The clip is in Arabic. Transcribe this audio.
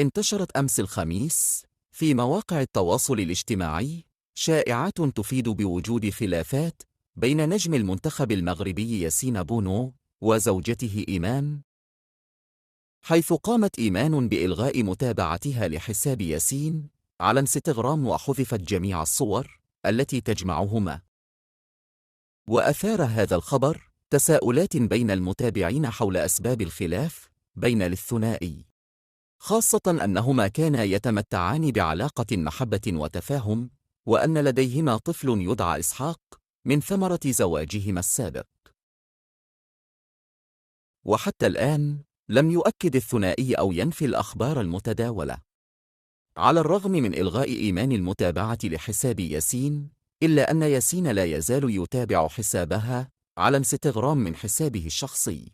انتشرت أمس الخميس في مواقع التواصل الاجتماعي شائعات تفيد بوجود خلافات بين نجم المنتخب المغربي ياسين بونو وزوجته إيمان، حيث قامت إيمان بإلغاء متابعتها لحساب ياسين على انستغرام وحذفت جميع الصور التي تجمعهما. وأثار هذا الخبر تساؤلات بين المتابعين حول أسباب الخلاف بين الثنائي، خاصة أنهما كانا يتمتعان بعلاقة محبة وتفاهم، وأن لديهما طفل يدعى إسحاق من ثمرة زواجهما السابق. وحتى الآن لم يؤكد الثنائي أو ينفي الأخبار المتداولة. على الرغم من إلغاء إيمان المتابعة لحساب ياسين، إلا أن ياسين لا يزال يتابع حسابها على انستغرام من حسابه الشخصي.